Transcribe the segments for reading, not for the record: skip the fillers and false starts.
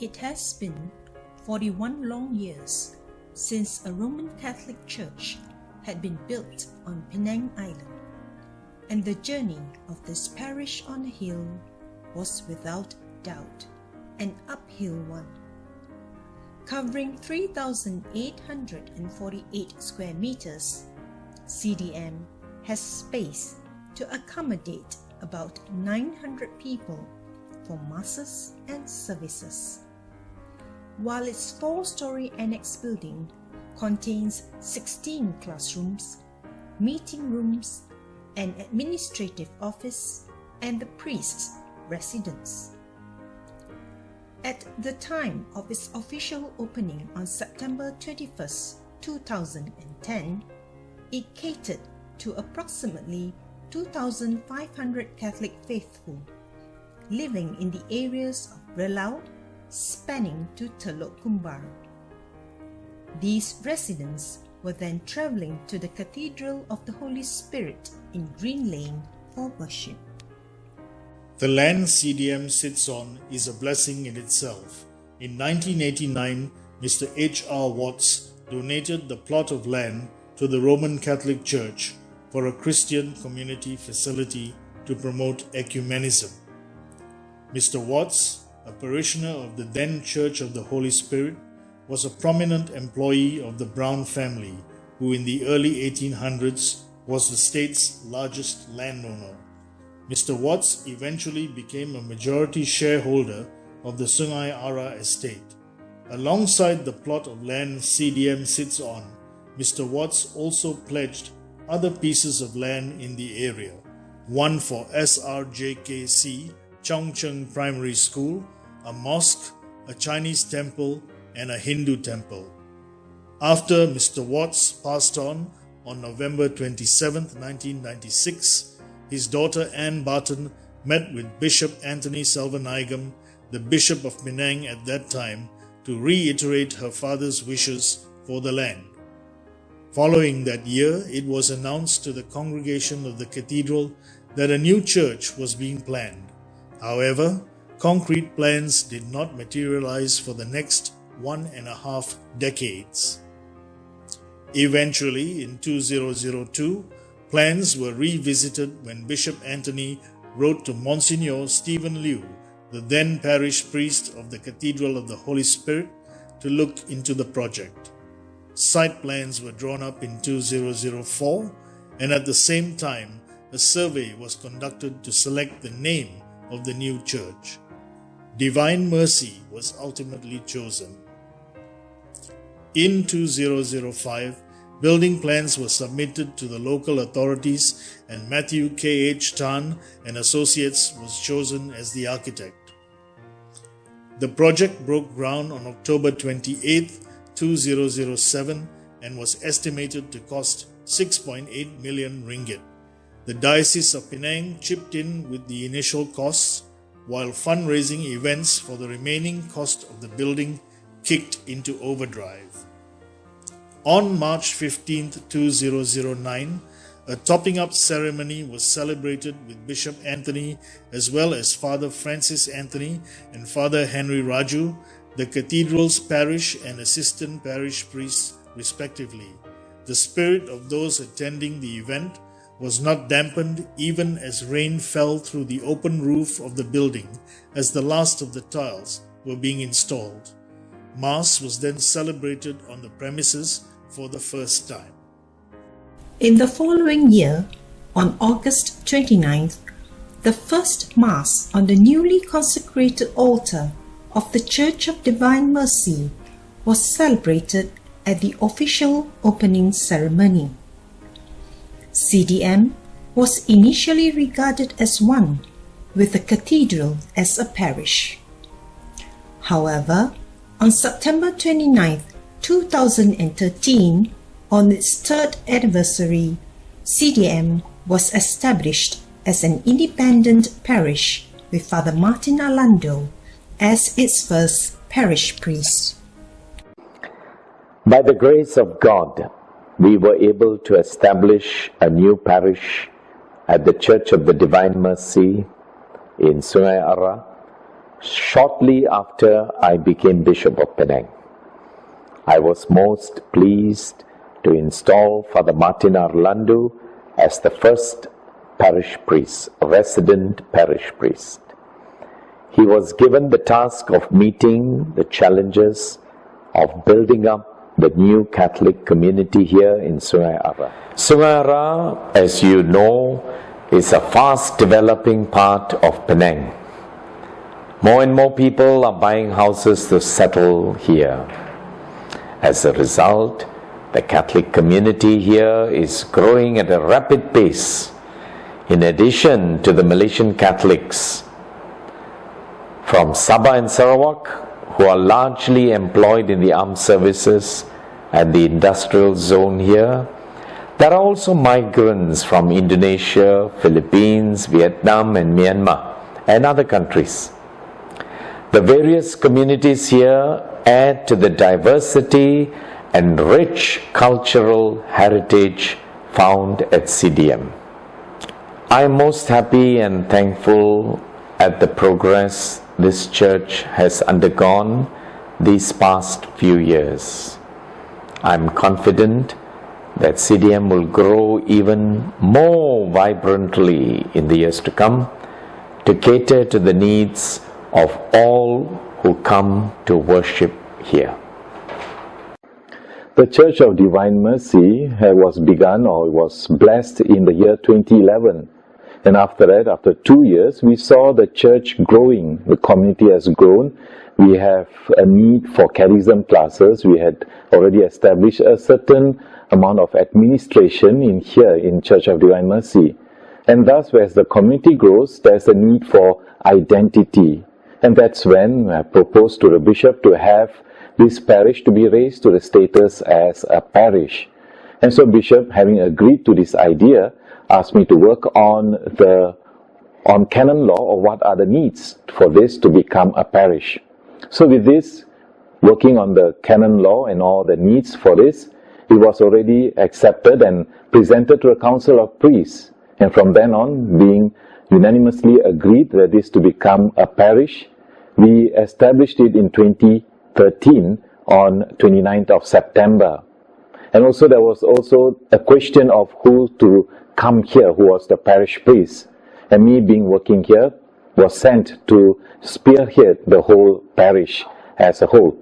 It has been 41 long years since a Roman Catholic church had been built on Penang Island, and the journey of this parish on a hill was without doubt an uphill one. Covering 3,848 square meters, CDM has space to accommodate about 900 people for masses and services. While its 4-story annex building contains 16 classrooms, meeting rooms, an administrative office, and the priest's residence. At the time of its official opening on September 21st, 2010, it catered to approximately 2,500 Catholic faithful living in the areas of Relau, spanning to Teluk Kumbar. These residents were then travelling to the Cathedral of the Holy Spirit in Green Lane for worship. The land CDM sits on is a blessing in itself. In 1989, Mr. H.R. Watts donated the plot of land to the Roman Catholic Church for a Christian community facility to promote ecumenism. Mr. Watts, a parishioner of the then Church of the Holy Spirit, was a prominent employee of the Brown family, who in the early 1800s was the state's largest landowner. Mr. Watts eventually became a majority shareholder of the Sungai Ara estate. Alongside the plot of land CDM sits on, Mr. Watts also pledged other pieces of land in the area, one for SRJKC, Chongcheng Primary School, a mosque, a Chinese temple, and a Hindu temple. After Mr. Watts passed on November 27, 1996, his daughter Anne Barton met with Bishop Anthony Selvanayagam, the Bishop of Penang at that time, to reiterate her father's wishes for the land. Following that year, it was announced to the congregation of the cathedral that a new church was being planned. However, concrete plans did not materialize for the next 1.5 decades. Eventually, in 2002, plans were revisited when Bishop Anthony wrote to Monsignor Stephen Liu, the then parish priest of the Cathedral of the Holy Spirit, to look into the project. Site plans were drawn up in 2004, and at the same time, a survey was conducted to select the name of the new church. Divine Mercy was ultimately chosen. In 2005, building plans were submitted to the local authorities, and Matthew K.H. Tan and Associates was chosen as the architect. The project broke ground on October 28, 2007 and was estimated to cost 6.8 million ringgit. The Diocese of Penang chipped in with the initial costs, while fundraising events for the remaining cost of the building kicked into overdrive. On March 15, 2009, a topping up ceremony was celebrated with Bishop Anthony as well as Father Francis Anthony and Father Henry Raju, the cathedral's parish and assistant parish priests respectively. The spirit of those attending the event was not dampened even as rain fell through the open roof of the building as the last of the tiles were being installed. Mass was then celebrated on the premises for the first time. In the following year, on August 29th, the first Mass on the newly consecrated altar of the Church of Divine Mercy was celebrated at the official opening ceremony. CDM was initially regarded as one with the cathedral as a parish. However, on September 29, 2013, on its third anniversary, CDM was established as an independent parish with Father Martin Orlando as its first parish priest. By the grace of God, we were able to establish a new parish at the Church of the Divine Mercy in Sungai Ara shortly after I became Bishop of Penang. I was most pleased to install Father Martin Orlando as the first parish priest, resident parish priest. He was given the task of meeting the challenges of building up the new Catholic community here in Sungai Ara. Sungai Ara, as you know, is a fast developing part of Penang. More and more people are buying houses to settle here. As a result, the Catholic community here is growing at a rapid pace. In addition to the Malaysian Catholics from Sabah and Sarawak, who are largely employed in the armed services and the industrial zone here, there are also migrants from Indonesia, Philippines, Vietnam and Myanmar and other countries. The various communities here add to the diversity and rich cultural heritage found at CDM. I am most happy and thankful at the progress this church has undergone these past few years. I am confident that CDM will grow even more vibrantly in the years to come to cater to the needs of all who come to worship here. The Church of Divine Mercy was begun or was blessed in the year 2011. And after that, after 2 years, we saw the church growing. The community has grown. We have a need for catechism classes. We had already established a certain amount of administration in here in Church of Divine Mercy. And thus, as the community grows, there's a need for identity. And that's when I proposed to the bishop to have this parish to be raised to the status as a parish. And so Bishop, having agreed to this idea, asked me to work on canon law, or what are the needs for this to become a parish. So with this, working on the canon law and all the needs for this, it was already accepted and presented to a council of priests. And from then on, being unanimously agreed that this to become a parish, we established it in 2013 on 29th of September. And also there was also a question of who to come here, who was the parish priest. And me being working here was sent to spearhead the whole parish as a whole.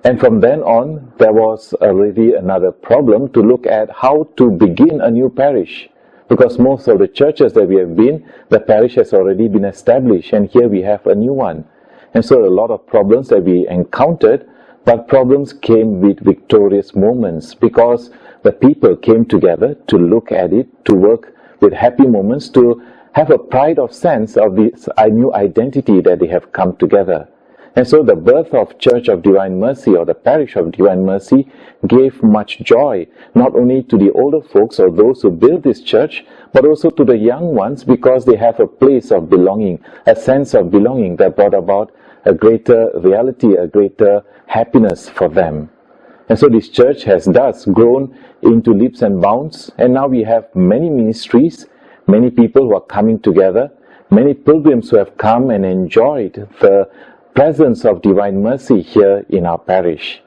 And from then on, there was already another problem to look at how to begin a new parish. Because most of the churches that we have been, the parish has already been established, and here we have a new one. And so a lot of problems that we encountered, but problems came with victorious moments, because the people came together to look at it, to work with happy moments, to have a pride of sense of this new identity that they have come together. And so the birth of Church of Divine Mercy, or the Parish of Divine Mercy, gave much joy, not only to the older folks or those who built this church, but also to the young ones, because they have a place of belonging, a sense of belonging that brought about a greater reality, a greater happiness for them. And so this church has thus grown into leaps and bounds, and now we have many ministries, many people who are coming together, many pilgrims who have come and enjoyed the presence of Divine Mercy here in our parish.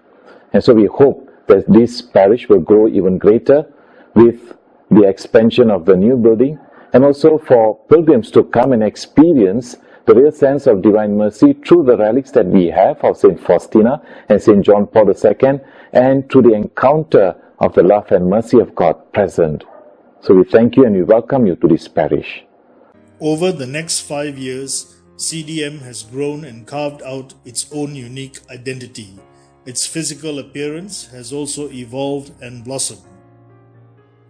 And so we hope that this parish will grow even greater with the expansion of the new building, and also for pilgrims to come and experience the real sense of Divine Mercy through the relics that we have of St. Faustina and St. John Paul II, and through the encounter of the love and mercy of God present. So we thank you and we welcome you to this parish. Over the next 5 years, CDM has grown and carved out its own unique identity. Its physical appearance has also evolved and blossomed.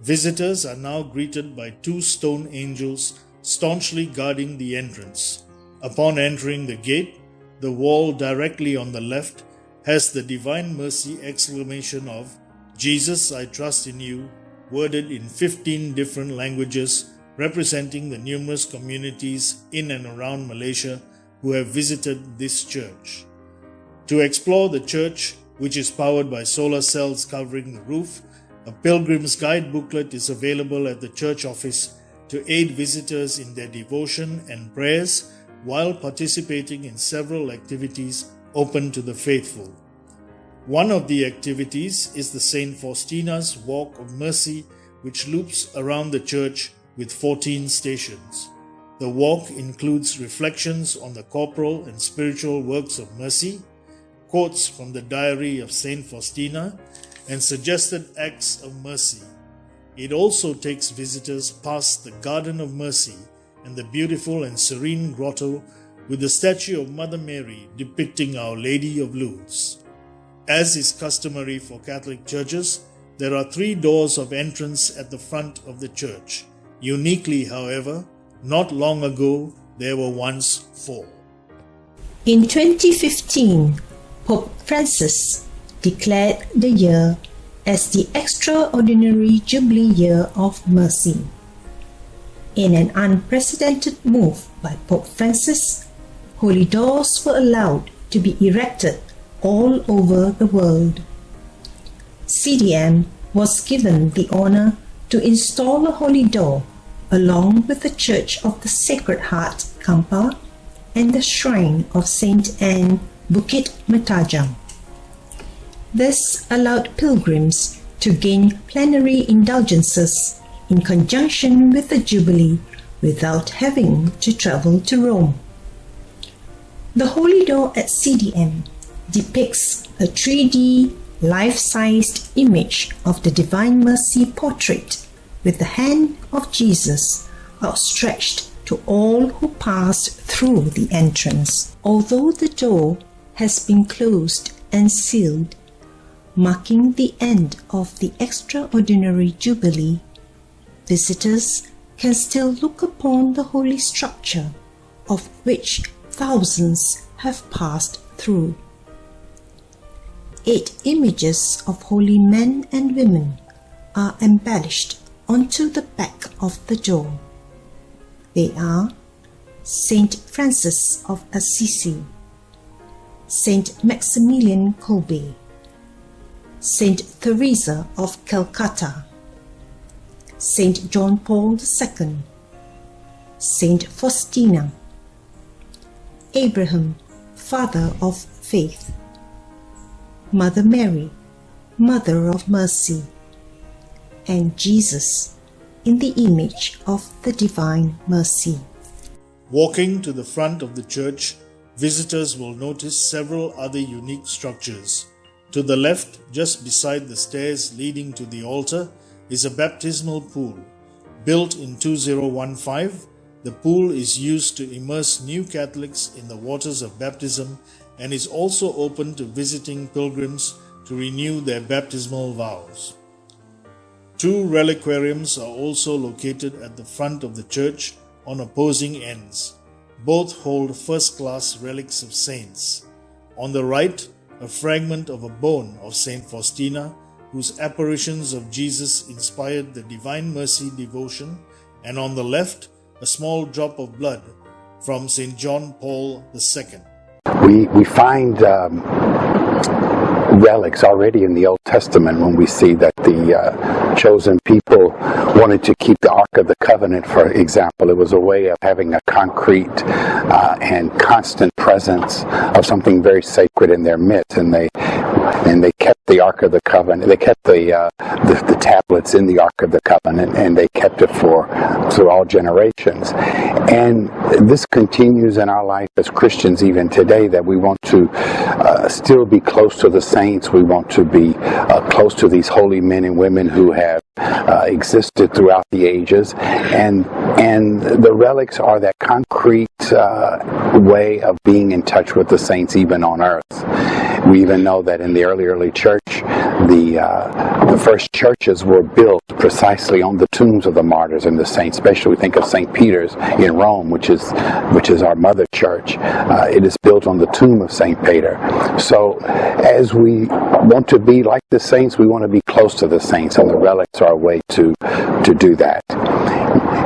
Visitors are now greeted by 2 stone angels staunchly guarding the entrance. Upon entering the gate, the wall directly on the left has the Divine Mercy exclamation of "Jesus, I trust in you," worded in 15 different languages, representing the numerous communities in and around Malaysia who have visited this church. To explore the church, which is powered by solar cells covering the roof, a pilgrim's guide booklet is available at the church office to aid visitors in their devotion and prayers while participating in several activities open to the faithful. One of the activities is the St. Faustina's Walk of Mercy, which loops around the church with 14 stations. The walk includes reflections on the corporal and spiritual works of mercy, quotes from the diary of St. Faustina, and suggested acts of mercy. It also takes visitors past the Garden of Mercy and the beautiful and serene grotto with the statue of Mother Mary depicting Our Lady of Lourdes. As is customary for Catholic churches, there are 3 doors of entrance at the front of the church. Uniquely, however, not long ago, there were once 4. In 2015, Pope Francis declared the year as the Extraordinary Jubilee Year of Mercy. In an unprecedented move by Pope Francis, holy doors were allowed to be erected all over the world. CDM was given the honor to install a holy door along with the Church of the Sacred Heart, Kampar, and the Shrine of Saint Anne, Bukit Mertajam. This allowed pilgrims to gain plenary indulgences in conjunction with the Jubilee without having to travel to Rome. The Holy Door at CDM depicts a 3D, life-sized image of the Divine Mercy portrait with the hand of Jesus outstretched to all who passed through the entrance. Although the door has been closed and sealed, marking the end of the Extraordinary Jubilee, visitors can still look upon the holy structure of which thousands have passed through. 8 images of holy men and women are embellished onto the back of the door. They are Saint Francis of Assisi, Saint Maximilian Kolbe, Saint Teresa of Calcutta, Saint John Paul II, Saint Faustina, Abraham, Father of Faith, Mother Mary, Mother of Mercy, and Jesus in the image of the Divine Mercy. Walking to the front of the church, visitors will notice several other unique structures. To the left, just beside the stairs leading to the altar, is a baptismal pool. Built in 2015, the pool is used to immerse new Catholics in the waters of baptism and is also open to visiting pilgrims to renew their baptismal vows. 2 reliquariums are also located at the front of the church on opposing ends. Both hold first-class relics of saints. On the right, a fragment of a bone of Saint Faustina, whose apparitions of Jesus inspired the Divine Mercy devotion, and on the left, a small drop of blood from Saint John Paul II. We find relics already in the Old Testament when we see that the chosen people wanted to keep the Ark of the Covenant, for example. It was a way of having a concrete and constant presence of something very sacred in their midst, and they kept the Ark of the Covenant. They kept the tablets in the Ark of the Covenant, and they kept it through all generations. And this continues in our life as Christians even today, that we want to still be close to the saints. We want to be close to these holy men and women who have existed throughout the ages, and the relics are that concrete way of being in touch with the saints even on earth. We even know that in the early church, the first churches were built precisely on the tombs of the martyrs and the saints. Especially we think of St. Peter's in Rome, which which is our mother church. It is built on the tomb of St. Peter. So as we want to be like the saints, we want to be close to the saints, and the relics are a way to do that.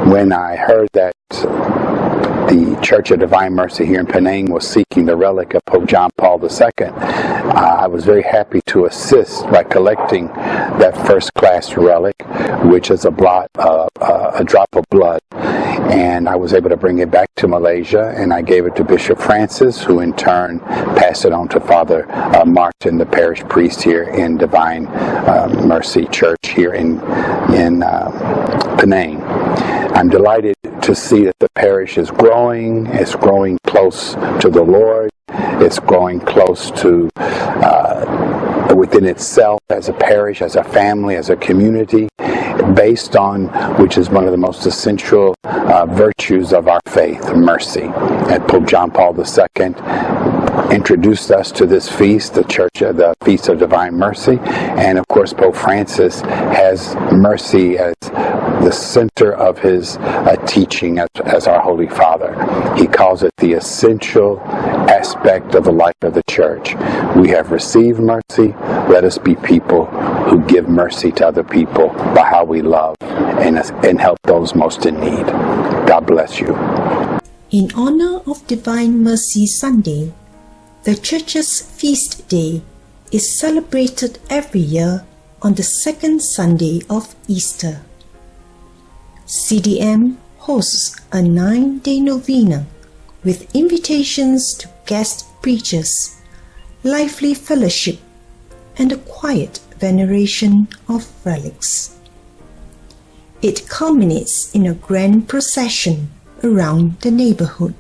When I heard that the Church of Divine Mercy here in Penang was seeking the relic of Pope John Paul II, I was very happy to assist by collecting that first-class relic, which is a drop of blood. And I was able to bring it back to Malaysia, and I gave it to Bishop Francis, who in turn passed it on to Father Martin, the parish priest here in Divine Mercy Church here in Penang. I'm delighted to see that the parish is growing. It's growing close to the Lord. It's growing close to within itself as a parish, as a family, as a community, based on which is one of the most essential virtues of our faith, mercy. And Pope John Paul II introduced us to this feast, the Feast of Divine Mercy, and of course Pope Francis has mercy as the center of his teaching as our Holy Father. He calls it the essential aspect of the life of the Church. We have received mercy. Let us be people who give mercy to other people by how we love and help those most in need. God bless you. In honor of Divine Mercy Sunday, the Church's feast day is celebrated every year on the second Sunday of Easter. CDM hosts a 9-day novena with invitations to guest preachers, lively fellowship, and a quiet veneration of relics. It culminates in a grand procession around the neighborhood.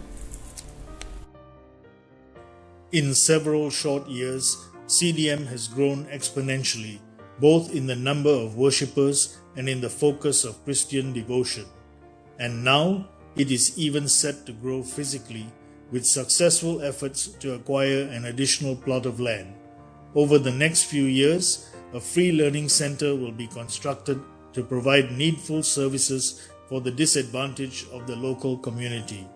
In several short years, CDM has grown exponentially, both in the number of worshippers and in the focus of Christian devotion. And now, it is even set to grow physically with successful efforts to acquire an additional plot of land. Over the next few years, a free learning center will be constructed to provide needful services for the disadvantaged of the local community.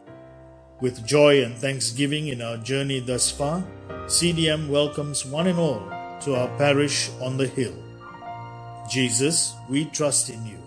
With joy and thanksgiving in our journey thus far, CDM welcomes one and all to our parish on the hill. Jesus, we trust in you.